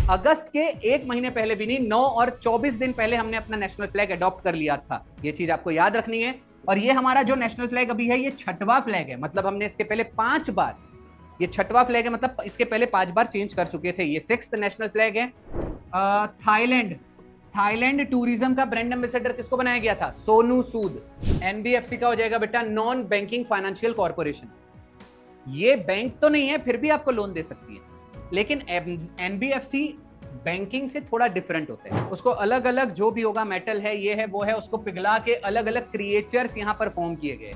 अगस्त के एक महीने पहले भी नहीं, 9 और 24 दिन पहले हमने अपना नेशनल फ्लैग अडॉप्ट कर लिया था। ये चीज आपको याद रखनी है। और ये हमारा जो नेशनल फ्लैग अभी है, ये छठवां फ्लैग है। मतलब हमने इसके पहले 5 बार, ये छठवां फ्लैग है, मतलब इसके पहले 5 बार चेंज कर चुके थे। ये 6th नेशनल फ्लैग है। थाईलैंड, थाईलैंड टूरिज्म का ब्रांड एम्बेसडर किसको बनाया गया था? सोनू सूद। एनबीएफसी का हो जाएगा बेटा नॉन बैंकिंग फाइनेंशियल कॉर्पोरेशन। ये बैंक तो नहीं है, फिर भी आपको लोन दे सकती है, लेकिन एनबीएफसी बैंकिंग से थोड़ा डिफरेंट होता है। उसको अलग अलग जो भी होगा, मेटल है, ये है, वो है, उसको पिघला के अलग अलग क्रिएचर्स यहां पर फॉर्म किए गए।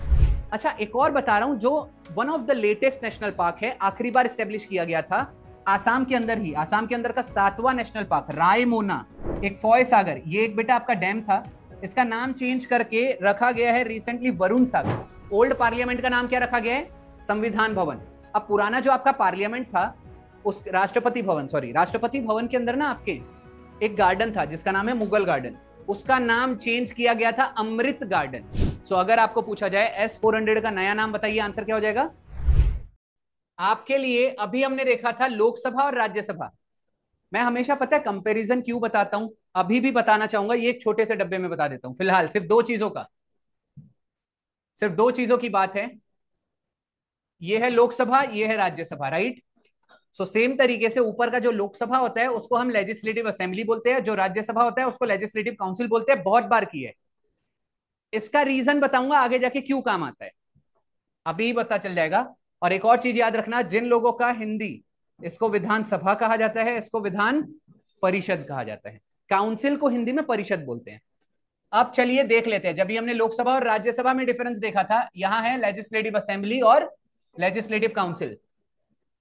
अच्छा, एक और बता रहा हूं, जो one of the latest national park है, आखिरी बार स्टेब्लिश किया गया था आसाम के अंदर ही। आसाम के अंदर का 7वां नेशनल पार्क रायमोना, एक फॉय सागर, ये एक बेटा आपका डैम था, इसका नाम चेंज करके रखा गया है रिसेंटली वरुण सागर। ओल्ड पार्लियामेंट का नाम क्या रखा गया है? संविधान भवन। अब पुराना जो आपका पार्लियामेंट था, उस राष्ट्रपति भवन, सॉरी, राष्ट्रपति भवन के अंदर ना आपके एक गार्डन था जिसका नाम है मुगल गार्डन, उसका नाम चेंज किया गया था अमृत गार्डन। सो अगर आपको पूछा जाए S-400 का नया नाम बताइए, आंसर क्या हो जाएगा आपके लिए? अभी हमने देखा था लोकसभा और राज्यसभा। मैं हमेशा पता है कंपैरिजन क्यों बताता हूं, अभी भी बताना चाहूंगा, ये एक छोटे से डब्बे में बता देता हूं। फिलहाल सिर्फ दो चीजों का, सिर्फ दो चीजों की बात है। ये है लोकसभा, ये है राज्यसभा, राइट? सो सेम तरीके से ऊपर का जो लोकसभा होता है उसको हम लेजिस्लेटिव असेंबली बोलते हैं, जो राज्यसभा होता है उसको लेजिस्लेटिव काउंसिल बोलते हैं। बहुत बार की है। इसका रीजन बताऊंगा आगे जाके क्यों काम आता है, अभी पता चल जाएगा। और एक और चीज याद रखना, जिन लोगों का हिंदी, इसको विधानसभा कहा जाता है, इसको विधान परिषद कहा जाता है। काउंसिल को हिंदी में परिषद बोलते हैं। अब चलिए देख लेते हैं, जब भी हमने लोकसभा और राज्यसभा में डिफरेंस देखा था, यहां है लेजिस्लेटिव असेंबली और लेजिस्लेटिव काउंसिल।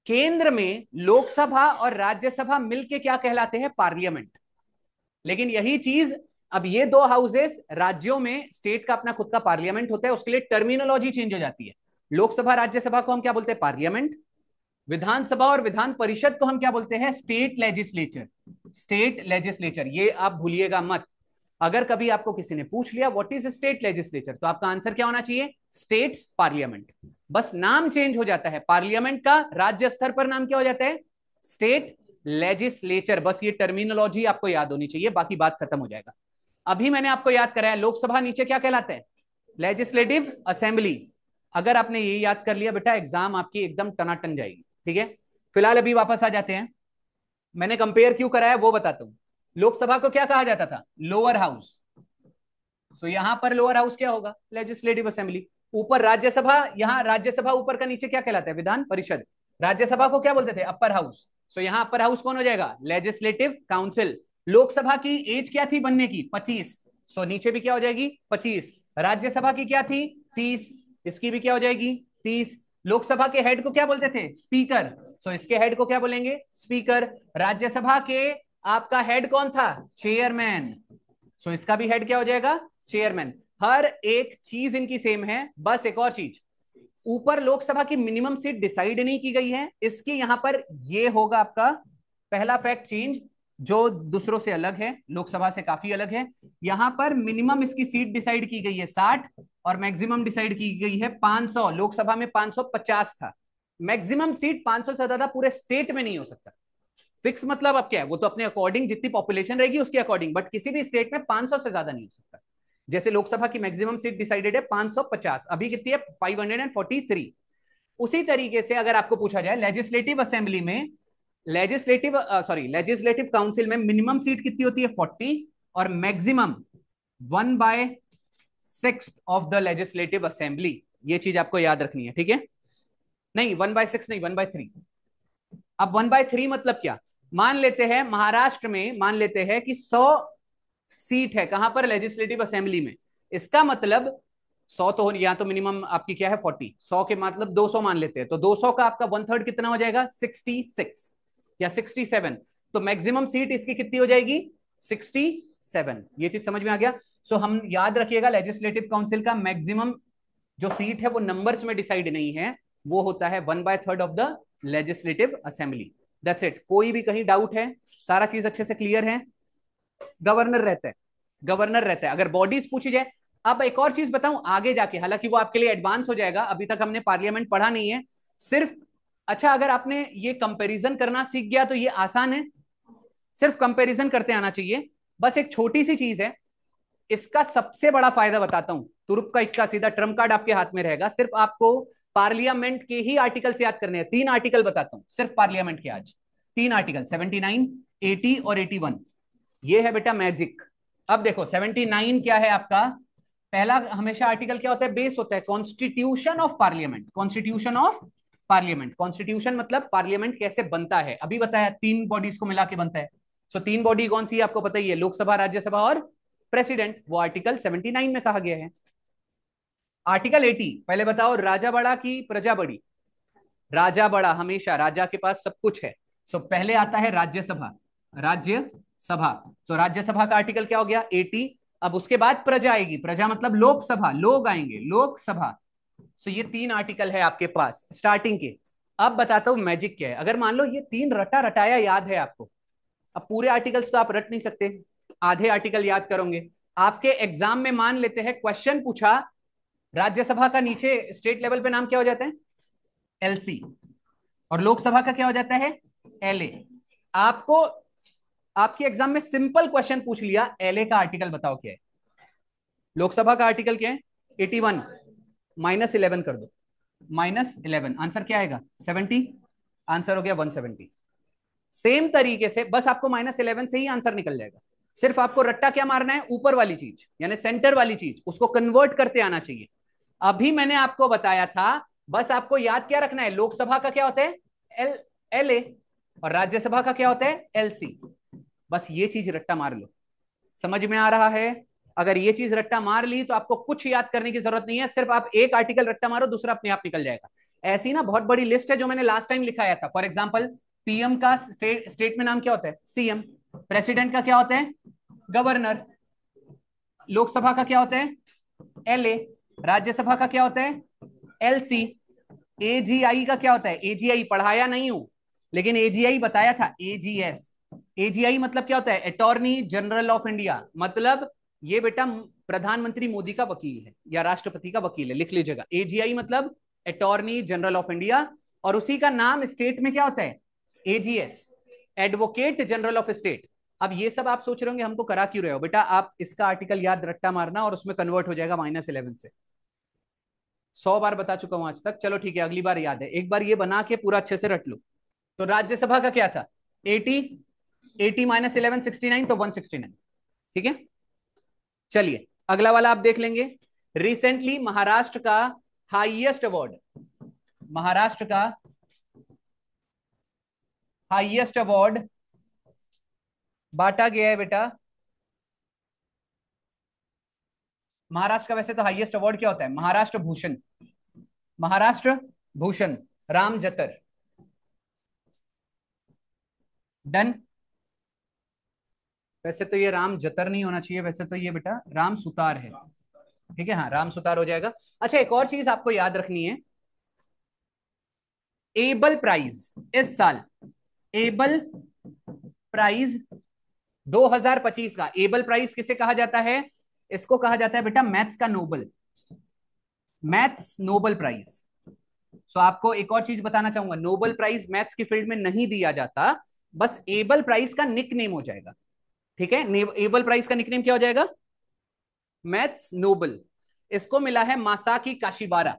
केंद्र में लोकसभा और राज्यसभा मिलके क्या कहलाते हैं? पार्लियामेंट। लेकिन यही चीज, अब ये दो हाउसेस राज्यों में, स्टेट का अपना खुद का पार्लियामेंट होता है, उसके लिए टर्मिनोलॉजी चेंज हो जाती है। लोकसभा राज्यसभा को हम क्या बोलते हैं? पार्लियामेंट। विधानसभा और विधान परिषद को हम क्या बोलते हैं? State legislature. स्टेट लेजिस्लेचर, ये आप भूलिएगा मत। अगर कभी आपको किसी ने पूछ लिया व्हाट इज स्टेट लेजिस्लेचर, तो आपका आंसर क्या होना चाहिए? States parliament. बस नाम चेंज हो जाता है पार्लियामेंट का, राज्य स्तर पर नाम क्या हो जाता है? State legislature. बस ये टर्मिनोलॉजी आपको याद होनी चाहिए, बाकी बात खत्म हो जाएगा। अभी मैंने आपको याद कराया, लोकसभा नीचे क्या कहलाता है? Legislative assembly. अगर आपने ये याद कर लिया बेटा, एग्जाम आपकी एकदम टनाटन जाएगी। ठीक है, फिलहाल अभी वापस आ जाते हैं। मैंने कंपेयर क्यों कराया वो बताता हूं। लोकसभा को क्या कहा जाता था? Lower house. सो यहां पर लोअर हाउस क्या होगा? Legislative assembly. ऊपर राज्यसभा, यहां राज्यसभा ऊपर का, नीचे क्या कहलाता है? विधान परिषद। राज्यसभा को क्या बोलते थे? Upper house. सो यहां अपर हाउस कौन हो जाएगा? Legislative council. लोकसभा की एज क्या थी बनने की? 25। सो नीचे भी क्या हो जाएगी? 25। राज्यसभा की क्या थी? 30। इसकी भी क्या हो जाएगी? 30। लोकसभा के हेड को क्या बोलते थे? स्पीकर। सो इसके हेड को क्या बोलेंगे? स्पीकर। राज्यसभा के आपका हेड कौन था? चेयरमैन। सो इसका भी हेड क्या हो जाएगा? चेयरमैन। हर एक चीज इनकी सेम है। बस एक और चीज, ऊपर लोकसभा की मिनिमम सीट डिसाइड नहीं की गई है, इसकी यहां पर ये होगा आपका पहला फैक्ट चेंज, जो दूसरों से अलग है, लोकसभा से काफी अलग है। यहां पर मिनिमम इसकी सीट डिसाइड की गई है 60, और मैक्सिमम डिसाइड की गई है 500। लोकसभा में 550 था। मैक्सिमम सीट 500 से ज्यादा पूरे स्टेट में नहीं हो सकता। फिक्स मतलब अब क्या है, वो तो अपने अकॉर्डिंग जितनी पॉपुलेशन रहेगी उसके अकॉर्डिंग, बट किसी भी स्टेट में 500 से ज्यादा नहीं हो सकता। जैसे लोकसभा की मैक्सिमम सीट डिसाइडेड है 550, अभी कितनी है? 543। उसी तरीके से अगर आपको पूछा जाए लेजिस्लेटिव असेंबली में, लेजिस्लेटिव काउंसिल में मिनिमम सीट कितनी होती है? 40, और maximum 1/6 of the legislative assembly. ये चीज आपको याद रखनी है, ठीक है? नहीं, 1/6 नहीं, 1/3। अब 1/3 मतलब क्या? मान लेते हैं महाराष्ट्र में, मान लेते हैं कि 100 सीट है, कहां पर? लेजिस्लेटिव असेंबली में। इसका मतलब 100 तो या तो मिनिमम आपकी क्या है? 40। 100 के मतलब 200 मान लेते हैं, तो 200 का आपका 1/3 कितना हो जाएगा? 66 या 67। तो मैक्सिमम सीट इसकी कितनी हो जाएगी? 67। ये चीज समझ में आ गया? सो हम याद रखिएगा, लेजिस्लेटिव काउंसिल का मैक्सिमम जो सीट है वो नंबर्स में डिसाइड नहीं है, वो होता है 1/3 of the legislative assembly. That's it. कोई भी कहीं डाउट है? सारा चीज अच्छे से क्लियर है? गवर्नर रहता है, गवर्नर रहता है अगर बॉडीज पूछी जाए। अब एक और चीज बताऊं आगे जाके, हालांकि वो आपके लिए एडवांस हो जाएगा, अभी तक हमने पार्लियामेंट पढ़ा नहीं है सिर्फ। अच्छा, अगर आपने ये कंपैरिजन करना सीख गया तो ये आसान है। सिर्फ कंपैरिजन करते आना चाहिए। बस एक छोटी सी चीज है, इसका सबसे बड़ा फायदा बताता हूं, तुरुप का इक्का सीधा ट्रम्प कार्ड आपके हाथ में रहेगा। सिर्फ आपको पार्लियामेंट के ही आर्टिकल से याद करने हैं। 3 आर्टिकल बताता हूं सिर्फ पार्लियामेंट के आज। 3 आर्टिकल 79, 80 और 81। ये है बेटा मैजिक। अब देखो 79 क्या है आपका, पहला हमेशा आर्टिकल क्या होता है, बेस होता है, constitution of parliament. Constitution of parliament, constitution मतलब पार्लियामेंट कैसे बनता है, अभी बताया 3 बॉडीज को मिला के बनता है। सो 3 बॉडी कौन सी है आपको पता ही है, लोकसभा, राज्यसभा और प्रेसिडेंट। वो आर्टिकल 79 में कहा गया है। आर्टिकल 80 पहले बताओ, राजा बड़ा की प्रजा बड़ी। राजा बड़ा, हमेशा राजा के पास सब कुछ है। सो पहले आता है राज्यसभा, राज्यसभा। तो राज्यसभा का आर्टिकल क्या हो गया, 80। अब उसके बाद प्रजा आएगी, प्रजा मतलब लोकसभा, लोग आएंगे, लोकसभा। सो ये 3 आर्टिकल है आपके पास स्टार्टिंग के। अब बताता हूं मैजिक क्या है। अगर मान लो ये 3 रटा रटाया याद है आपको, अब पूरे आर्टिकल्स तो आप रट नहीं सकते, आधे आर्टिकल याद करोगे। आपके एग्जाम में मान लेते हैं क्वेश्चन पूछा, राज्यसभा का नीचे स्टेट लेवल पे नाम क्या हो जाता है, एलसी, और लोकसभा का क्या हो जाता है, एलए। आपको आपके एग्जाम में सिंपल क्वेश्चन पूछ लिया, एलए का आर्टिकल बताओ क्या है, लोकसभा का आर्टिकल क्या है, 81, -11 कर दो, -11, आंसर क्या आएगा, 70। आंसर हो गया 170। सेम तरीके से बस आपको -11 से ही आंसर निकल जाएगा। सिर्फ आपको रट्टा क्या मारना है, ऊपर वाली चीज यानी सेंटर वाली चीज, उसको कन्वर्ट करते आना चाहिए। अभी मैंने आपको बताया था, बस आपको याद क्या रखना है, लोकसभा का क्या होता है, एल एल ए, और राज्यसभा का क्या होता है, एलसी। बस ये चीज रट्टा मार लो, समझ में आ रहा है। अगर ये चीज रट्टा मार ली तो आपको कुछ याद करने की जरूरत नहीं है, सिर्फ आप एक आर्टिकल रट्टा मारो, दूसरा अपने आप निकल जाएगा। ऐसी ना बहुत बड़ी लिस्ट है जो मैंने लास्ट टाइम लिखाया था। फॉर एग्जाम्पल, पीएम का स्टेट में नाम क्या होता है, सीएम। प्रेसिडेंट का क्या होता है, गवर्नर। लोकसभा का क्या होता है, एलए। राज्यसभा का क्या होता है, एलसी। एजीआई का क्या होता है, एजीआई पढ़ाया नहीं हूं, लेकिन एजीआई बताया था, एजीएस। एजीआई मतलब क्या होता है, अटॉर्नी जनरल ऑफ इंडिया। मतलब ये बेटा प्रधानमंत्री मोदी का वकील है या राष्ट्रपति का वकील है, लिख लीजिएगा। एजीआई मतलब अटॉर्नी जनरल ऑफ इंडिया, और उसी का नाम स्टेट में क्या होता है, AGS, advocate general of state. अब ये सब आप सोच रहे होंगे हमको करा क्यों रहे हो बेटा, आप इसका आर्टिकल याद रट्टा मारना और उसमें कन्वर्ट हो जाएगा -11 से। 100 बार बता चुका हूं आज तक, चलो ठीक है, अगली बार याद है, एक बार ये बना के पूरा अच्छे से रट लो। तो राज्यसभा का क्या था, 80, 80 -11 69, तो 169। ठीक है, चलिए अगला वाला आप देख लेंगे। रिसेंटली महाराष्ट्र का हाईएस्ट अवार्ड, महाराष्ट्र का हाईएस्ट अवार्ड बांटा गया है बेटा। महाराष्ट्र का वैसे तो हाईएस्ट अवार्ड क्या होता है, महाराष्ट्र भूषण, महाराष्ट्र भूषण, राम जतर। डन। वैसे तो ये राम जतर नहीं होना चाहिए, वैसे तो ये बेटा राम सुतार है। ठीक है, हाँ राम सुतार हो जाएगा। अच्छा एक और चीज आपको याद रखनी है, एबल प्राइज इस साल, एबल प्राइज 2025 का, एबल प्राइज किसे कहा जाता है, इसको कहा जाता है बेटा मैथ्स का नोबल, मैथ्स नोबल प्राइज। सो आपको एक और चीज बताना चाहूंगा, नोबल प्राइज मैथ्स की फील्ड में नहीं दिया जाता, बस एबल प्राइज का निक नेम हो जाएगा। ठीक है, एबल प्राइज का निक नेम क्या हो जाएगा, मैथ्स नोबल। इसको मिला है मासाकी काशिबारा,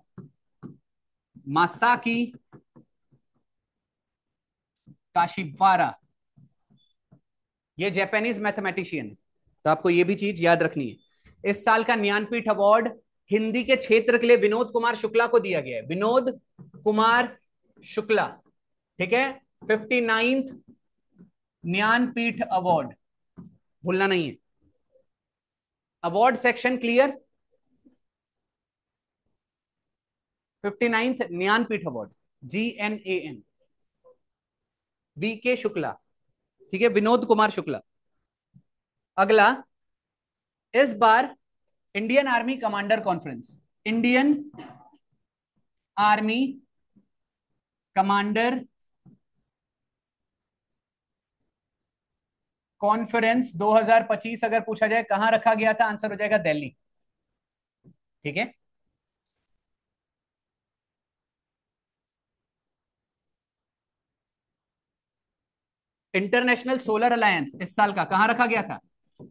मासाकी काशिबारा, ये जापानीज मैथमेटिशियन है। तो आपको ये भी चीज याद रखनी है। इस साल का ज्ञानपीठ अवार्ड हिंदी के क्षेत्र के लिए विनोद कुमार शुक्ला को दिया गया है, विनोद कुमार शुक्ला। ठीक है, 59th ज्ञानपीठ अवार्ड, भूलना नहीं है। Award section clear, 59th Jnanpith award, GNAN, VK Shukla. ठीक है, विनोद कुमार शुक्ला। अगला, इस बार Indian army commander conference, Indian army commander conference 2025 अगर पूछा जाए कहां रखा गया था, आंसर हो जाएगा दिल्ली। ठीक है, इंटरनेशनल सोलर अलायंस इस साल का कहां रखा गया था?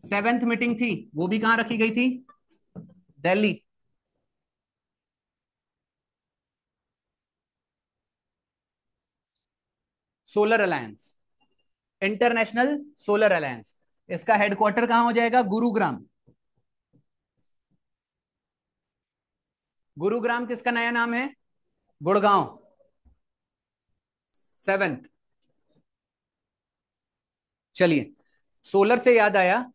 7th मीटिंग थी, वो भी कहां रखी गई थी? Delhi. Solar alliance, international solar alliance, इसका हेडक्वार्टर कहां हो जाएगा? गुरुग्राम। गुरुग्राम किसका नया नाम है? गुड़गांव। 7th। चलिए, सोलर से याद आया,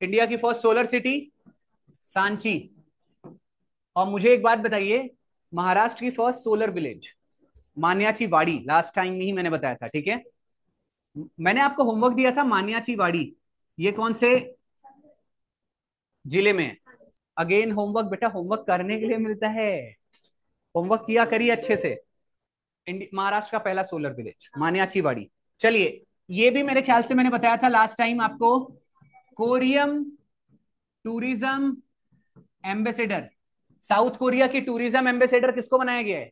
इंडिया की फर्स्ट सोलर सिटी सांची। और मुझे एक बात बताइए, महाराष्ट्र की फर्स्ट सोलर विलेज मान्याची वाड़ी, लास्ट टाइम ही मैंने बताया था, ठीक है? मैंने आपको होमवर्क दिया था, मान्याची वाड़ी ये कौन से जिले में है? अगेन होमवर्क बेटा, होमवर्क करने के लिए मिलता है, होमवर्क किया करिए अच्छे से। महाराष्ट्र का पहला सोलर विलेज मान्याची वाड़ी। चलिए, ये भी मेरे ख्याल से मैंने बताया था लास्ट टाइम आपको, कोरियम टूरिज्म एम्बेसडर, साउथ कोरिया की टूरिज्म एम्बेसडर किसको बनाया गया है?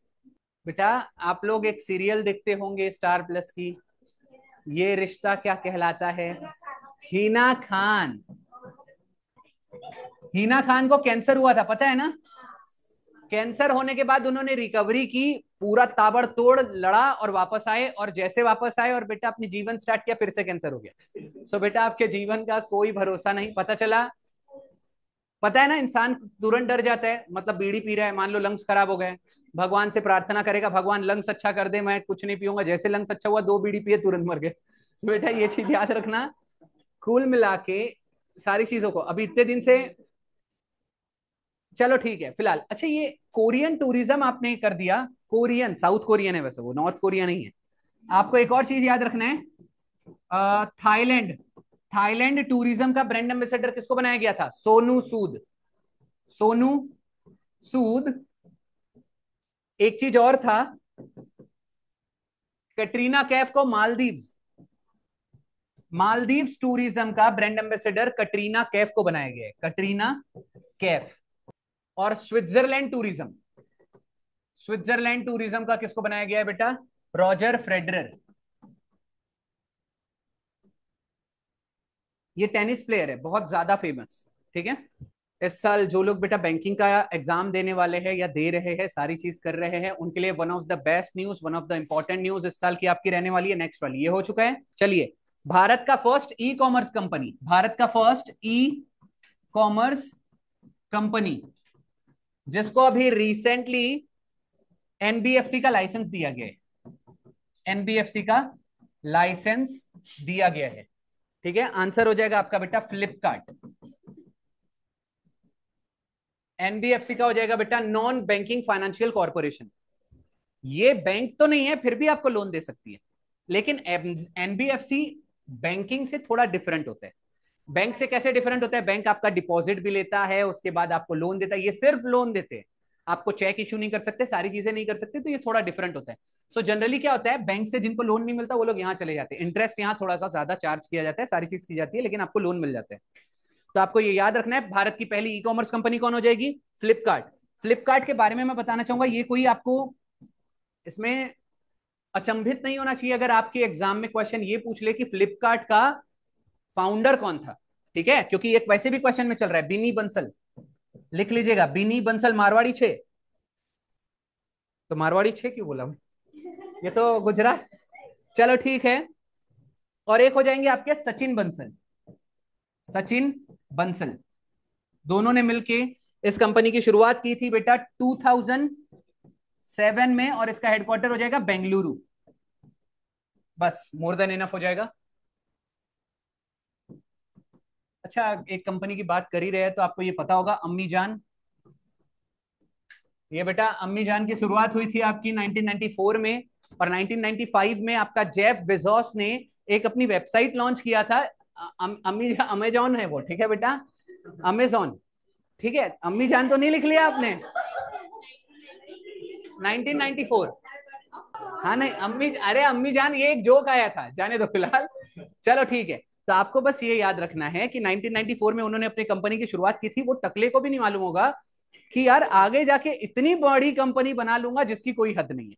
बेटा, आप लोग एक सीरियल देखते होंगे स्टार प्लस की, ये रिश्ता क्या कहलाता है, हिना खान। हिना खान को कैंसर हुआ था, पता है ना? कैंसर होने के बाद उन्होंने रिकवरी की, पूरा ताबड़तोड़ लड़ा और वापस आए, और जैसे वापस आए और बेटा अपनी जीवन स्टार्ट किया, फिर से कैंसर हो गया। सो बेटा, आपके जीवन का कोई भरोसा नहीं। पता चला, पता है ना, इंसान तुरंत डर जाता है, मतलब बीड़ी पी रहा है, मान लो लंग्स खराब हो गए, भगवान से प्रार्थना करेगा, भगवान लंग्स अच्छा कर दे, मैं कुछ नहीं पीऊंगा, जैसे लंग्स अच्छा हुआ 2 बीड़ी पिए तुरंत मर गए। तो बेटा ये चीज याद रखना, कुल मिला के सारी चीजों को अभी इतने दिन से, चलो ठीक है फिलहाल। अच्छा, ये कोरियन टूरिज्म आपने कर दिया, कोरियन साउथ कोरियन है वैसे, वो नॉर्थ कोरिया नहीं है। आपको एक और चीज याद रखना है, थाईलैंड, थाईलैंड टूरिज्म का ब्रांड एम्बेसडर किसको बनाया गया था? सोनू सूद। सोनू सूद। एक चीज और था, कैटरीना कैफ को मालदीव्स, मालदीव्स टूरिज्म का ब्रांड एम्बेसडर कटरीना कैफ को बनाया गया है, कटरीना कैफ। और स्विट्जरलैंड टूरिज्म, स्विट्जरलैंड टूरिज्म का किसको बनाया गया है बेटा? Roger Federer. ये टेनिस प्लेयर है, बहुत ज्यादा फेमस, ठीक है? इस साल जो लोग बेटा बैंकिंग का एग्जाम देने वाले हैं या दे रहे हैं, सारी चीज कर रहे हैं, उनके लिए one of the best news, one of the important news इस साल की आपकी रहने वाली है, नेक्स्ट वाली ये हो चुका है। चलिए, भारत का first e commerce company, Bharat का फर्स्ट ई कॉमर्स कंपनी जिसको अभी रिसेंटली एनबीएफसी का लाइसेंस दिया गया है, एनबीएफसी का लाइसेंस दिया गया है, ठीक है? आंसर हो जाएगा आपका बेटा फ्लिपकार्ट। एनबीएफसी का हो जाएगा बेटा नॉन बैंकिंग फाइनेंशियल कॉर्पोरेशन। ये बैंक तो नहीं है, फिर भी आपको लोन दे सकती है, लेकिन एनबीएफसी बैंकिंग से थोड़ा डिफरेंट होता है। बैंक से कैसे डिफरेंट होता है? बैंक आपका डिपॉजिट भी लेता है, उसके बाद आपको लोन देता है, ये सिर्फ लोन देते हैं, आपको चेक इशू नहीं कर सकते, सारी चीजें नहीं कर सकते, तो ये थोड़ा डिफरेंट होता है। सो जनरली क्या होता है, बैंक से जिनको लोन नहीं मिलता वो लोग यहाँ चले जाते हैं, इंटरेस्ट यहाँ थोड़ा सा ज्यादा चार्ज किया जाता है, सारी चीज की जाती है, लेकिन आपको लोन मिल जाता है। तो आपको ये याद रखना है, भारत की पहली ई कॉमर्स कंपनी कौन हो जाएगी? फ्लिपकार्ट। फ्लिपकार्ट के बारे में मैं बताना चाहूंगा, ये कोई आपको इसमें अचंभित नहीं होना चाहिए अगर आपके एग्जाम में क्वेश्चन ये पूछ ले कि फ्लिपकार्ट का फाउंडर कौन था, ठीक है? क्योंकि एक वैसे भी क्वेश्चन में चल रहा है, बिनी बंसल, लिख लीजिएगा, बिनी बंसल मारवाड़ी छे। तो मारवाड़ी छे क्यों बोला मैं? ये तो गुजरात। चलो ठीक है। और एक हो जाएंगे आपके सचिन बंसल, सचिन बंसल, दोनों ने मिलके इस कंपनी की शुरुआत की थी बेटा 2007 में, और इसका हेडक्वार्टर हो जाएगा बेंगलुरु। बस मोर देन इनफ हो जाएगा। अच्छा, एक कंपनी की बात कर ही रहे हैं तो आपको ये पता होगा, अम्मी जान। ये बेटा अम्मी जान की शुरुआत हुई थी आपकी 1994 में, और 1995 में आपका जेफ बेजोस ने एक अपनी वेबसाइट लॉन्च किया था। अम्मी अमेजॉन है वो, ठीक है बेटा, अमेजॉन, ठीक है? अम्मी जान तो नहीं लिख लिया आपने? 1994। हाँ नहीं, अम्मी, अरे अम्मी जान ये एक जोक आया था, जाने दो फिलहाल। चलो ठीक है, तो आपको बस ये याद रखना है कि 1994 में उन्होंने अपनी कंपनी की शुरुआत की थी। वो टकले को भी नहीं मालूम होगा कि यार आगे जाके इतनी बड़ी कंपनी बना लूंगा जिसकी कोई हद नहीं है।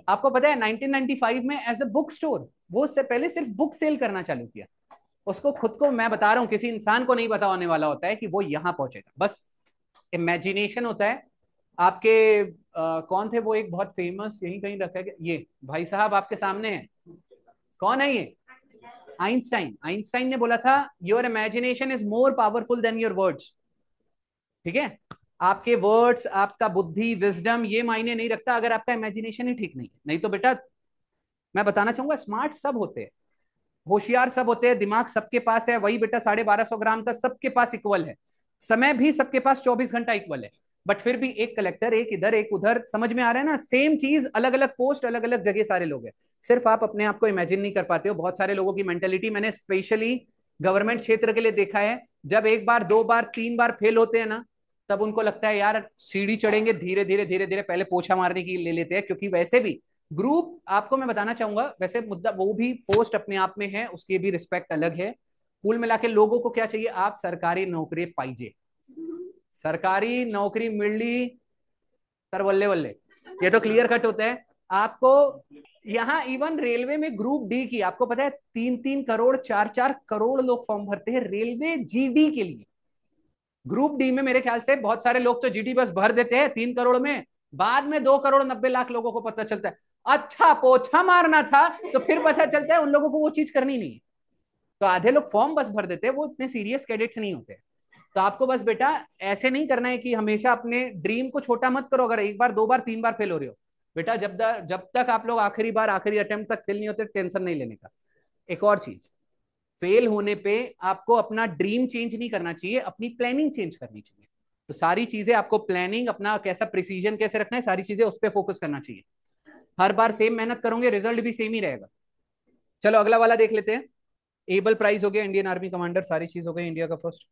आपको पता है 1995 में एज ए बुक स्टोर, वो उससे पहले सिर्फ बुक सेल करना चालू किया। उसको खुद को, मैं बता रहा हूं, किसी इंसान को नहीं पता होने वाला होता है कि वो यहां पहुंचेगा, बस इमेजिनेशन होता है आपके। कौन थे वो, एक बहुत फेमस, यही कहीं रखा है ये भाई साहब आपके सामने है, कौन है ये? आइंस्टाइन। आइंस्टाइन ने बोला था your imagination is more powerful than your words. ठीक है, आपके वर्ड्स, आपका बुद्धि, विजडम, ये मायने नहीं रखता अगर आपका इमेजिनेशन ही ठीक नहीं है। नहीं तो बेटा, मैं बताना चाहूंगा, स्मार्ट सब होते हैं, होशियार सब होते हैं, दिमाग सबके पास है, वही बेटा 1250 ग्राम का सबके पास इक्वल है। समय भी सबके पास 24 घंटा इक्वल है। बट फिर भी एक कलेक्टर, एक इधर एक उधर, समझ में आ रहा है ना? सेम चीज, अलग अलग पोस्ट, अलग अलग जगह सारे लोग हैं। सिर्फ आप अपने आप को इमेजिन नहीं कर पाते हो। बहुत सारे लोगों की मेंटेलिटी मैंने स्पेशली गवर्नमेंट क्षेत्र के लिए देखा है, जब एक बार, दो बार, तीन बार फेल होते हैं ना, तब उनको लगता है यार सीढ़ी चढ़ेंगे, धीरे धीरे धीरे धीरे, पहले पोछा मारने की ले लेते हैं। क्योंकि वैसे भी ग्रुप, आपको मैं बताना चाहूंगा, वैसे मुद्दा वो भी पोस्ट अपने आप में है, उसकी भी रिस्पेक्ट अलग है। कुल मिला के लोगों को क्या चाहिए? आप सरकारी नौकरी पाइजे, सरकारी नौकरी मिली तर वल्ले वल्ले, ये तो क्लियर कट होता है आपको। यहाँ इवन रेलवे में ग्रुप डी की, आपको पता है 3-3 करोड़, 4-4 करोड़ लोग फॉर्म भरते हैं रेलवे जीडी के लिए। ग्रुप डी में मेरे ख्याल से बहुत सारे लोग तो जीडी बस भर देते हैं 3 करोड़ में, बाद में 2 करोड़ 90 लाख लोगों को पता चलता है अच्छा पोछा मारना था, तो फिर पता चलता है उन लोगों को वो चीज करनी नहीं है। तो आधे लोग फॉर्म बस भर देते हैं, वो इतने सीरियस कैडेट्स नहीं होते। तो आपको बस बेटा ऐसे नहीं करना है कि हमेशा अपने ड्रीम को छोटा मत करो। अगर एक बार, दो बार, तीन बार फेल हो रहे हो बेटा, जब तक आप लोग आखिरी बार, आखिरी अटेम्प्ट तक फेल नहीं होते, टेंशन नहीं लेने का। एक और चीज, फेल होने पे आपको अपना ड्रीम चेंज नहीं करना चाहिए, अपनी प्लानिंग चेंज करनी चाहिए। तो सारी चीजें आपको, प्लानिंग अपना कैसा, प्रिसीजन कैसे रखना है, सारी चीजें उस पर फोकस करना चाहिए। हर बार सेम मेहनत करोगे, रिजल्ट भी सेम ही रहेगा। चलो अगला वाला देख लेते हैं। एबल प्राइज हो गया, इंडियन आर्मी कमांडर, सारी चीज हो गई, इंडिया का फर्स्ट।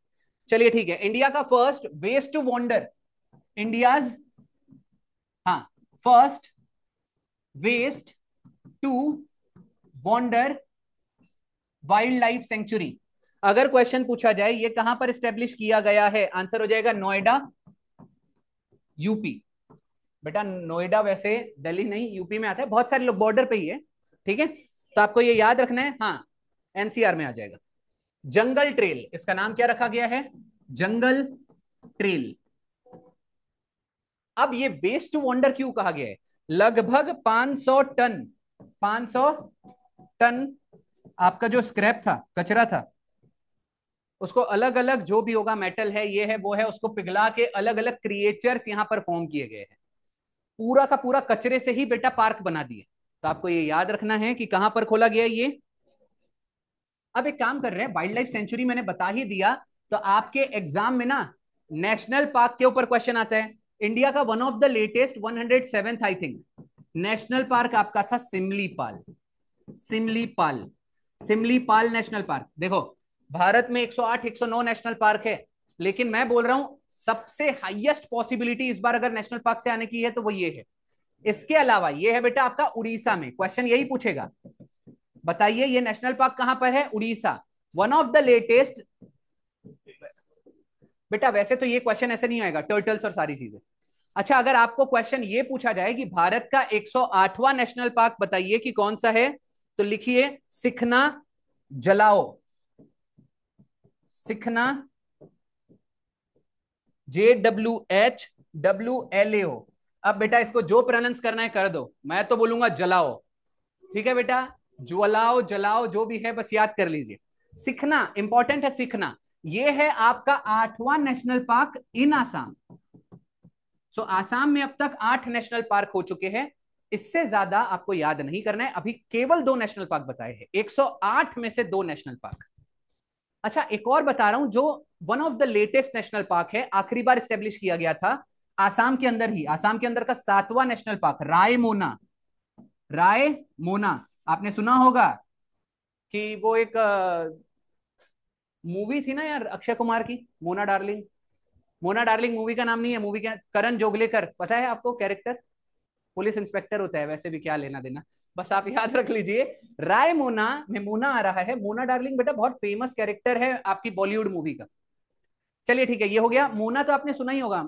चलिए ठीक है, इंडिया का first waste to wonder, India's, हाँ, first waste to wonder wildlife sanctuary. अगर क्वेश्चन पूछा जाए ये कहां पर स्टेब्लिश किया गया है, आंसर हो जाएगा नोएडा, यूपी। बेटा नोएडा वैसे दिल्ली नहीं, यूपी में आता है, बहुत सारे लोग बॉर्डर पे ही है। ठीक है, तो आपको ये याद रखना है। हाँ, एनसीआर में आ जाएगा। जंगल ट्रेल, इसका नाम क्या रखा गया है? जंगल ट्रेल। अब ये वेस्ट टू वंडर क्यों कहा गया है? लगभग 500 टन, 500 टन आपका जो स्क्रैप था, कचरा था, उसको अलग अलग, जो भी होगा, मेटल है, ये है, वो है, उसको पिघला के अलग अलग क्रिएचर्स यहां पर फॉर्म किए गए हैं। पूरा का पूरा कचरे से ही बेटा पार्क बना दिए। तो आपको ये याद रखना है कि कहां पर खोला गया ये। अब एक काम कर रहे हैं, वाइल्ड लाइफ सेंचुरी मैंने बता ही दिया, तो आपके एग्जाम में ना नेशनल पार्क के ऊपर क्वेश्चन आता है। इंडिया का one of the latest 107th I think national park आपका था सिमलीपाल। Similipal, Similipal national park. देखो, भारत में 108 109 नेशनल पार्क है, लेकिन मैं बोल रहा हूं सबसे हाईएस्ट पॉसिबिलिटी इस बार अगर नेशनल पार्क से आने की है तो वो ये है। इसके अलावा ये है बेटा आपका उड़ीसा में, क्वेश्चन यही पूछेगा, बताइए ये नेशनल पार्क कहां पर है? Orissa. One of the latest, बेटा वैसे तो ये क्वेश्चन ऐसे नहीं आएगा, टर्टल्स और सारी चीजें। अच्छा, अगर आपको क्वेश्चन ये पूछा जाए कि भारत का 108वां नेशनल पार्क बताइए कि कौन सा है, तो लिखिए सिखना जलाओ। सिखना, JWHWLAO। अब बेटा इसको जो प्रोनाउंस करना है कर दो, मैं तो बोलूंगा जलाओ। ठीक है बेटा, ज्वलाओ, जलाओ, जो भी है बस याद कर लीजिए। सीखना इंपॉर्टेंट है, सीखना। ये है आपका 8वां नेशनल पार्क इन आसाम। सो आसाम में अब तक 8 नेशनल पार्क हो चुके हैं। इससे ज्यादा आपको याद नहीं करना है, अभी केवल 2 नेशनल पार्क बताए हैं, 108 में से 2 नेशनल पार्क। अच्छा, एक और बता रहा हूं, जो one of the latest national park है, आखिरी बार स्टेब्लिश किया गया था आसाम के अंदर ही, आसाम के अंदर का 7वां नेशनल पार्क रायमोना। रायमोना, आपने सुना होगा कि वो एक मूवी थी ना यार अक्षय कुमार की, Mona darling. Mona darling movie का नाम नहीं है, मूवी का करण जोगलेकर, पता है आपको? कैरेक्टर पुलिस इंस्पेक्टर होता है, वैसे भी क्या लेना देना, बस आप याद रख लीजिए। राय मोना में मोना आ रहा है, मोना डार्लिंग बेटा बहुत फेमस कैरेक्टर है आपकी बॉलीवुड मूवी का। चलिए ठीक है, ये हो गया। मोना तो आपने सुना ही होगा,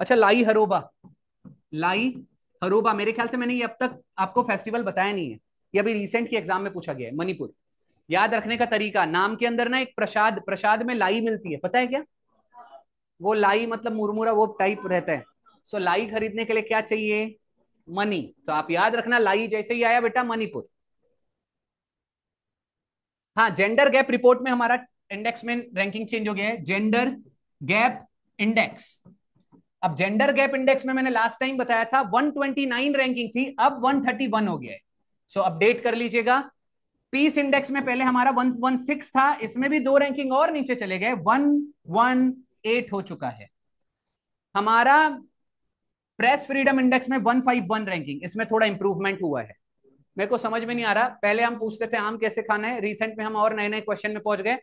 अच्छा, लाई हरोबा, लाई हरोबा, मेरे ख्याल से मैंने ये अब तक आपको फेस्टिवल बताया नहीं है, ये अभी रिसेंट की एग्जाम में पूछा गया है। मणिपुर, याद रखने का तरीका, नाम के अंदर ना एक प्रसाद, प्रसाद में लाई मिलती है, पता है क्या? वो लाई मतलब मुरमुरा वो टाइप रहता है। सो लाई खरीदने के लिए क्या चाहिए? मनी। तो आप याद रखना, लाई जैसे ही आया बेटा मणिपुर। हाँ, जेंडर गैप रिपोर्ट में हमारा इंडेक्स में रैंकिंग चेंज हो गया है, जेंडर गैप इंडेक्स। अब जेंडर गैप इंडेक्स में मैंने लास्ट टाइम बताया था 129 रैंकिंग थी, अब 131 हो गया है। सो अपडेट कर लीजिएगा। पीस इंडेक्स में पहले हमारा 116 था, इसमें भी 2 रैंकिंग और नीचे चले गए, 118 हो चुका है हमारा। प्रेस फ्रीडम इंडेक्स में 151 रैंकिंग, इसमें थोड़ा इंप्रूवमेंट हुआ है। मेरे को समझ में नहीं आ रहा, पहले हम पूछते थे आम कैसे खाना है, रिसेंट में हम और नए नए क्वेश्चन में पहुंच गए।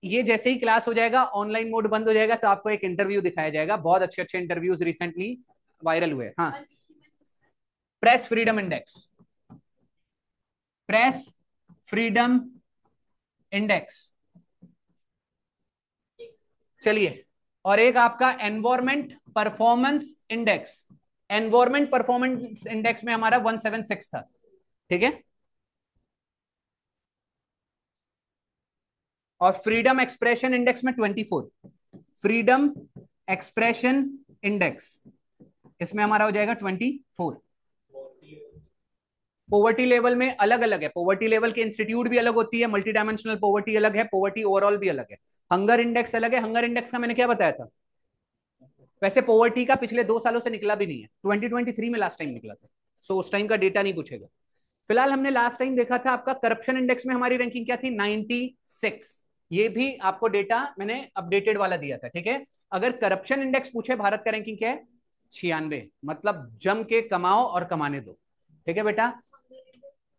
ये जैसे ही क्लास हो जाएगा, ऑनलाइन मोड बंद हो जाएगा, तो आपको एक इंटरव्यू दिखाया जाएगा, बहुत अच्छे अच्छे इंटरव्यूज रिसेंटली वायरल हुए। हाँ, press freedom index, press freedom index. चलिए, और एक आपका environment performance index, environment performance index में हमारा 176 था, ठीक है। और फ्रीडम एक्सप्रेशन इंडेक्स में 24, फ्रीडम एक्सप्रेशन इंडेक्स, इसमें हमारा हो जाएगा 24। पॉवर्टी लेवल में अलग अलग है, पॉवर्टी लेवल के इंस्टीट्यूट भी अलग होती है, मल्टी डायमेंशनल पॉवर्टी अलग है, पॉवर्टी ओवरऑल भी अलग है, हंगर इंडेक्स अलग है। हंगर इंडेक्स का मैंने क्या बताया था? वैसे पॉवर्टी का पिछले 2 सालों से निकला भी नहीं है, 2023 में लास्ट टाइम निकला था, सो उस टाइम का डेटा नहीं पूछेगा। फिलहाल हमने लास्ट टाइम देखा था, आपका करप्शन इंडेक्स में हमारी रैंकिंग क्या थी? 96। ये भी आपको डेटा मैंने अपडेटेड वाला दिया था, ठीक है। अगर करप्शन इंडेक्स पूछे भारत का रैंकिंग क्या है? 96, मतलब जम के कमाओ और कमाने दो, ठीक है बेटा।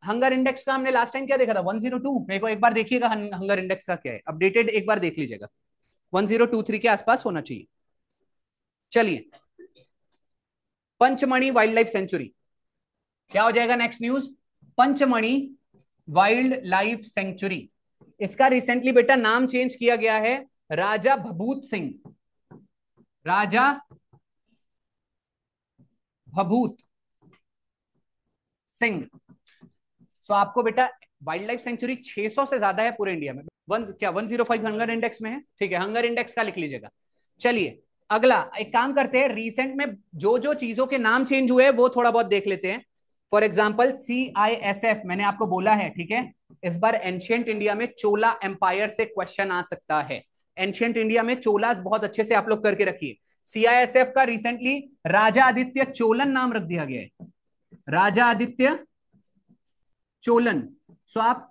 हंगर इंडेक्स का हमने लास्ट टाइम क्या देखा था? 102। मेरे को एक बार देखिएगा हंगर इंडेक्स का क्या है, अपडेटेड एक बार देख लीजिएगा, 1023 के आसपास होना चाहिए। चलिए, पंचमणि वाइल्ड लाइफ सेंचुरी, क्या हो जाएगा next news? Panchmani wildlife sanctuary, इसका रिसेंटली बेटा नाम चेंज किया गया है, राजा भभूत सिंह, राजा भभूत सिंह। सो आपको बेटा वाइल्ड लाइफ सेंचुरी 600 से ज्यादा है पूरे इंडिया में, वन क्या 105 हंगर इंडेक्स में है, ठीक है, हंगर इंडेक्स का लिख लीजिएगा। चलिए, अगला एक काम करते हैं, रिसेंट में जो जो चीजों के नाम चेंज हुए वो थोड़ा बहुत देख लेते हैं। फॉर एग्जाम्पल CISF, मैंने आपको बोला है, ठीक है, इस बार एंशियंट इंडिया में चोला एम्पायर से क्वेश्चन आ सकता है। एंशियंट इंडिया में चोलास बहुत अच्छे से आप लोग करके रखिए। CISF का रिसेंटली राजा आदित्य चोलन नाम रख दिया गया है, राजा आदित्य चोलन। सो आप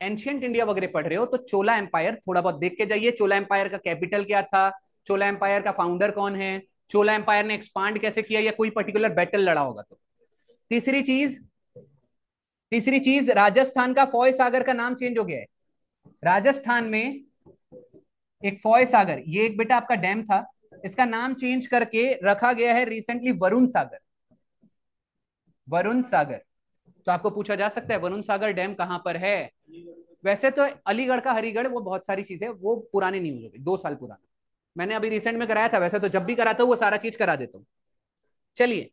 एंशियंट इंडिया वगैरह पढ़ रहे हो तो चोला एम्पायर थोड़ा बहुत देख के जाइए, चोला एम्पायर का कैपिटल क्या था, चोला एम्पायर का फाउंडर कौन है, चोला एम्पायर ने एक्सपांड कैसे किया, या कोई पर्टिकुलर बैटल लड़ा होगा तो। तीसरी चीज, तीसरी चीज, राजस्थान का फॉय सागर का नाम चेंज हो गया है। राजस्थान में एक फॉय सागर, ये एक बेटा आपका डैम था, इसका नाम चेंज करके रखा गया है रिसेंटली वरुण सागर, वरुण सागर। तो आपको पूछा जा सकता है वरुण सागर डैम कहां पर है? वैसे तो अलीगढ़ का हरिगढ़, वो बहुत सारी चीजें, वो पुरानी न्यूज हो गई, 2 साल पुराना, मैंने अभी रिसेंट में कराया था, वैसे तो जब भी कराता हूँ वो सारा चीज करा देता हूँ। चलिए,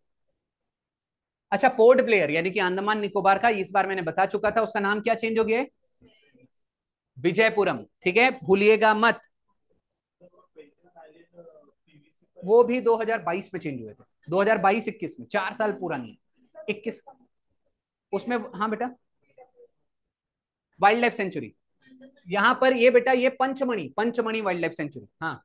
अच्छा, पोर्ट ब्लेयर यानी कि अंडमान निकोबार का, इस बार मैंने बता चुका था, उसका नाम क्या चेंज हो गया है? विजयपुरम, ठीक है, भूलिएगा मत। वो भी 2022 में चेंज हुए थे, 2022-21 में, 4 साल पुरानी है, 21 उसमें। हाँ बेटा, वाइल्ड लाइफ सेंचुरी, यहाँ पर ये बेटा ये पंचमणि, पंचमणि वाइल्ड लाइफ सेंचुरी, हाँ।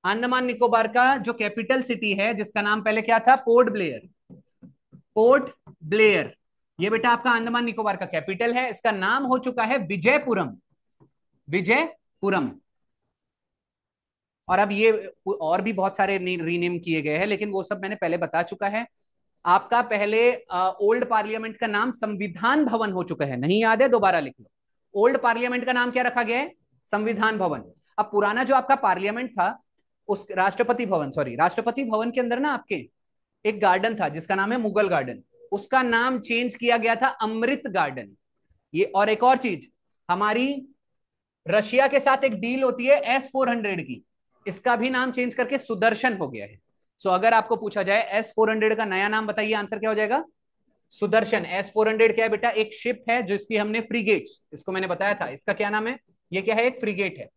अंडमान निकोबार का जो कैपिटल सिटी है, जिसका नाम पहले क्या था? पोर्ट ब्लेयर, पोर्ट ब्लेयर, ये बेटा आपका अंडमान निकोबार का कैपिटल है, इसका नाम हो चुका है विजयपुरम, विजयपुरम। और अब ये और भी बहुत सारे रीनेम किए गए हैं, लेकिन वो सब मैंने पहले बता चुका है। आपका पहले ओल्ड पार्लियामेंट का नाम संविधान भवन हो चुका है, नहीं याद है? दोबारा लिख लो, ओल्ड पार्लियामेंट का नाम क्या रखा गया है? संविधान भवन। अब पुराना जो आपका पार्लियामेंट था, उस राष्ट्रपति भवन, सॉरी, राष्ट्रपति भवन के अंदर ना आपके एक गार्डन था जिसका नाम है मुगल गार्डन, उसका नाम चेंज किया गया था अमृत गार्डन। ये, और एक और चीज, हमारी रशिया के साथ एक डील होती है S-400 की, इसका भी नाम चेंज करके सुदर्शन हो गया है। सो अगर आपको पूछा जाए S-400 का नया नाम बताइए, आंसर क्या हो जाएगा? सुदर्शन। S-400 क्या है बेटा? एक शिप है जिसकी हमने फ्रीगेट्स, इसको मैंने बताया था, इसका क्या नाम है? ये क्या है? एक फ्रीगेट है।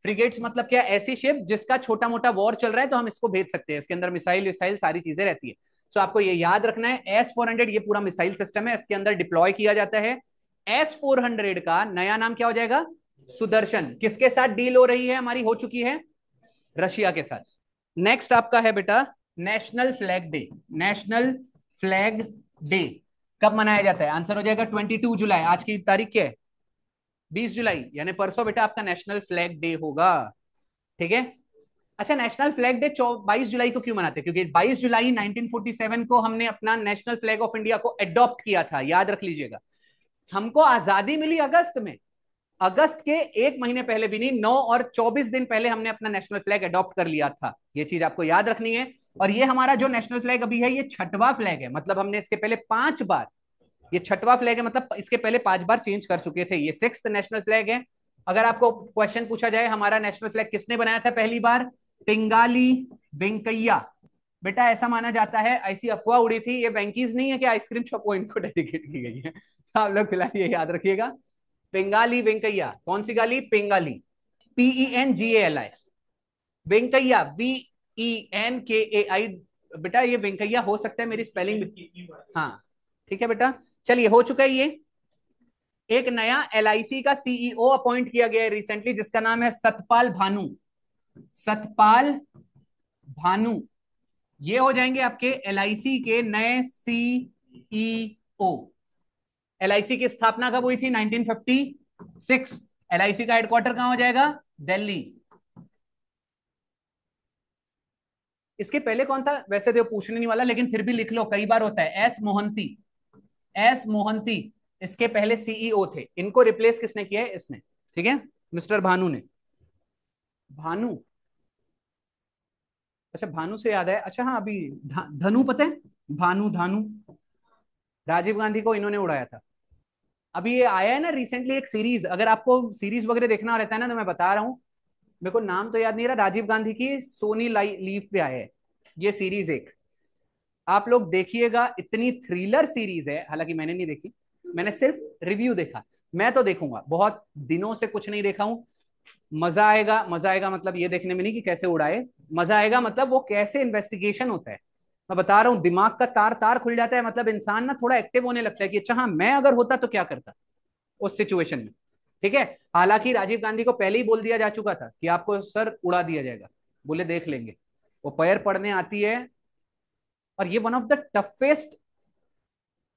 फ्रीगेट्स मतलब क्या? ऐसी शिप जिसका छोटा मोटा वॉर चल रहा है तो हम इसको भेज सकते हैं, इसके अंदर मिसाइल विसाइल सारी चीजें रहती है। सो आपको ये याद रखना है, S-400 ये पूरा मिसाइल सिस्टम है, इसके अंदर डिप्लॉय किया जाता है। S-400 का नया नाम क्या हो जाएगा? सुदर्शन। किसके साथ डील हो रही है हमारी? हो चुकी है रशिया के साथ। नेक्स्ट आपका है बेटा national flag day. National flag day कब मनाया जाता है? आंसर हो जाएगा 22 जुलाई। आज की तारीख क्या है? 20 जुलाई, यानी परसों बेटा आपका नेशनल फ्लैग डे होगा। ठीक है। अच्छा, नेशनल फ्लैग डे 22 जुलाई को क्यों मनाते हैं? क्योंकि 22 जुलाई 1947 को हमने अपना नेशनल फ्लैग ऑफ इंडिया को अडॉप्ट किया था, याद रख लीजिएगा। हमको आजादी मिली अगस्त में, अगस्त के एक महीने पहले भी नहीं, 9 और 24 दिन पहले हमने अपना नेशनल फ्लैग अडॉप्ट कर लिया था। ये चीज आपको याद रखनी है। और ये हमारा जो नेशनल फ्लैग अभी है, ये छठवां फ्लैग है, मतलब हमने इसके पहले 5 बार, ये छठवां फ्लैग है, मतलब इसके पहले 5 बार चेंज कर चुके थे। ये 6th नेशनल फ्लैग है। अगर आपको क्वेश्चन पूछा जाए हमारा नेशनल फ्लैग किसने बनाया था पहली बार? पिंगाली वेंकैया। बेटा ऐसा माना जाता है, ऐसी अफवाह उड़ी थी, ये वेंकीज नहीं है कि आइसक्रीम शॉप को इनको डेडिकेट की गई है। तो आप लोग फिलहाल ये याद रखिएगा, पिंगाली वेंकैया। कौन सी गाली? पिंगाली, Pengali। वेंकैया Venkai। बेटा ये वेंकैया हो सकता है, मेरी स्पेलिंग हाँ ठीक है बेटा। चलिए, हो चुका है ये। एक नया LIC का CEO अपॉइंट किया गया है रिसेंटली, जिसका नाम है सतपाल भानु। सतपाल भानु, ये हो जाएंगे आपके LIC के नए CEO। LIC की स्थापना कब हुई थी? 1956। LIC का हेडक्वार्टर कहां हो जाएगा? दिल्ली। इसके पहले कौन था वैसे तो पूछने नहीं वाला, लेकिन फिर भी लिख लो, कई बार होता है। S मोहंती। S मोहंती इसके पहले CEO थे, इनको रिप्लेस किसने किया है? इसने। ठीक है, मिस्टर भानु ने। भानु, अच्छा भानु से याद है, अच्छा हाँ अभी धनु पता है? भानु धानु, राजीव गांधी को इन्होंने उड़ाया था। अभी ये आया है ना रिसेंटली एक सीरीज, अगर आपको सीरीज वगैरह देखना रहता है ना तो मैं बता रहा हूँ, मेरे को नाम तो याद नहीं रहा, राजीव गांधी की सोनी लीव पे आया है ये सीरीज एक। आप लोग देखिएगा, इतनी थ्रिलर सीरीज है, हालांकि मैंने नहीं देखी, मैंने सिर्फ रिव्यू देखा। मैं तो देखूंगा, बहुत दिनों से कुछ नहीं देखा हूं। मजा आएगा, मजा आएगा मतलब ये देखने में नहीं कि कैसे उड़ाए, मजा आएगा मतलब वो कैसे इन्वेस्टिगेशन होता है। मैं बता रहा हूँ, दिमाग का तार तार खुल जाता है, मतलब इंसान ना थोड़ा एक्टिव होने लगता है कि अच्छा हाँ मैं अगर होता तो क्या करता उस सिचुएशन में। ठीक है। हालांकि राजीव गांधी को पहले ही बोल दिया जा चुका था कि आपको सर उड़ा दिया जाएगा, बोले देख लेंगे। वो पैर पड़ने आती है, और ये one of the toughest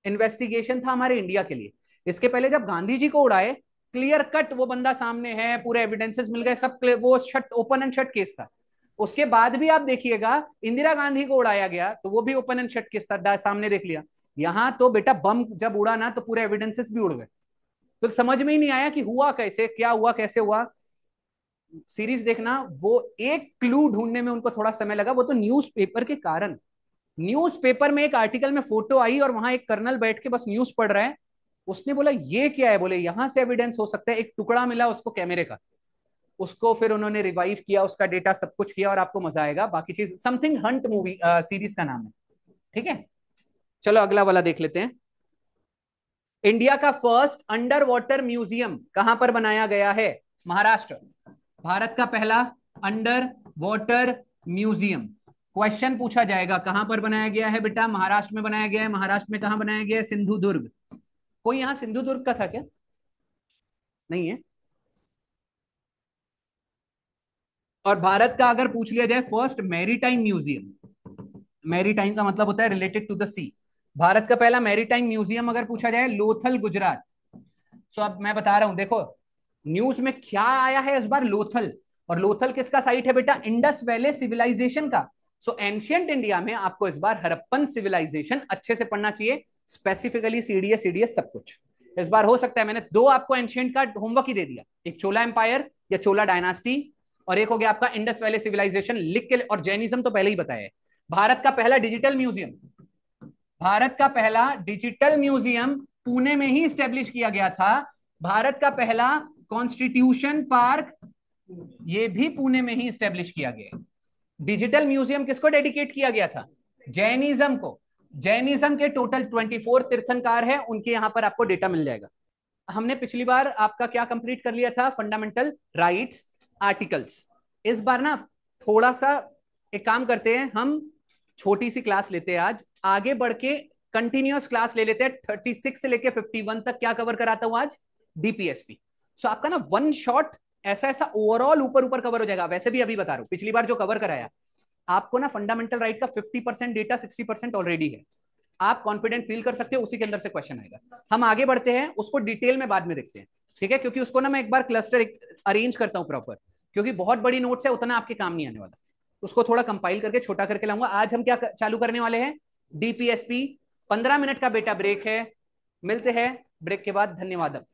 investigation था हमारे इंडिया के लिए। इसके पहले जब गांधी जी को उड़ाए, क्लियर कट वो बंदा सामने है, पूरे एविडेंसेस मिल गए सब, वो shut open and shut case था। उसके बाद भी आप देखिएगा, इंदिरा गांधी को उड़ाया गया तो वो भी ओपन एंड शट केस था, सामने देख लिया। यहां तो बेटा बम जब उड़ा ना तो पूरे एविडेंसेस भी उड़ गए, तो समझ में ही नहीं आया कि हुआ कैसे, क्या हुआ, कैसे हुआ। सीरीज देखना, वो एक क्लू ढूंढने में उनको थोड़ा समय लगा, वो तो न्यूज़पेपर के कारण। न्यूज़पेपर में एक आर्टिकल में फोटो आई और वहां एक कर्नल बैठ के बस न्यूज पढ़ रहा है, उसने बोला ये क्या है, बोले यहां से एविडेंस हो सकता है, एक टुकड़ा मिला उसको कैमरे का, उसको फिर उन्होंने रिवाइव किया, उसका डेटा सब कुछ किया, और आपको मजा आएगा। बाकी चीज समथिंग हंट मूवी सीरीज का नाम है। ठीक है, चलो अगला वाला देख लेते हैं। इंडिया का फर्स्ट अंडर वाटर म्यूजियम कहां पर बनाया गया है? महाराष्ट्र। भारत का पहला अंडर वाटर म्यूजियम, क्वेश्चन पूछा जाएगा कहां पर बनाया गया है बेटा? महाराष्ट्र में बनाया गया है। महाराष्ट्र में कहां बनाया गया है? सिंधुदुर्ग। कोई यहां सिंधुदुर्ग का था क्या? नहीं है। और भारत का अगर पूछ लिया जाए फर्स्ट मैरीटाइम म्यूजियम, मैरीटाइम का मतलब होता है रिलेटेड टू द सी, भारत का पहला मैरीटाइम म्यूजियम अगर पूछा जाए, लोथल गुजरात। सो अब मैं बता रहा हूं, देखो न्यूज में क्या आया है इस बार, लोथल। और लोथल किसका साइट है बेटा? इंडस वैली सिविलाइजेशन का। सो एंशियंट इंडिया में आपको इस बार हड़प्पन सिविलाइजेशन अच्छे से पढ़ना चाहिए, स्पेसिफिकली सीडीएस सब कुछ। इस बार हो सकता है, मैंने दो आपको एंशियंट का होमवर्क ही दे दिया, एक चोला एम्पायर या चोला डायनास्टी, और एक हो गया आपका इंडस वैली सिविलाइजेशन लिख के, और जैनिज्म तो पहले ही बताया है। भारत का पहला डिजिटल म्यूजियम, भारत का पहला डिजिटल म्यूजियम पुणे में ही स्टेब्लिश किया गया था। भारत का पहला कॉन्स्टिट्यूशन पार्क ये भी पुणे में ही स्टेब्लिश किया गया है। डिजिटल म्यूजियम किसको डेडिकेट किया गया था? जैनिज्म को। जैनिज्म के टोटल 24 तीर्थंकार है, उनके यहां पर आपको डेटा मिल जाएगा। हमने पिछली बार आपका क्या कंप्लीट कर लिया था? Fundamental writes articles. इस बार ना थोड़ा सा एक काम करते हैं, हम छोटी सी क्लास लेते हैं आज, आगे बढ़ के कंटिन्यूअस क्लास ले लेते हैं। 36 से लेके 51 तक क्या कवर कराता हूं आज? डीपीएसपी। सो आपका ना वन शॉट ऐसा ऐसा ओवरऑल ऊपर ऊपर कवर हो जाएगा। वैसे भी अभी बता रहा हूं, पिछली बार जो कवर कराया आपको ना, फंडामेंटल राइट का 50% डेटा, 60% ऑलरेडी है। आप कॉन्फिडेंट फील कर सकते हो, उसी के अंदर से क्वेश्चन आएगा। हम आगे बढ़ते हैं, उसको डिटेल में बाद में देखते हैं, ठीक है? क्योंकि उसको ना मैं एक बार क्लस्टर अरेंज करता हूं प्रॉपर, क्योंकि बहुत बड़ी नोट्स है, उतना आपके काम नहीं आने वाला। उसको थोड़ा कंपाइल करके छोटा करके लाऊंगा। आज हम क्या चालू करने वाले हैं? डीपीएसपी। 15 मिनट का बेटा ब्रेक है, मिलते हैं ब्रेक के बाद। धन्यवाद।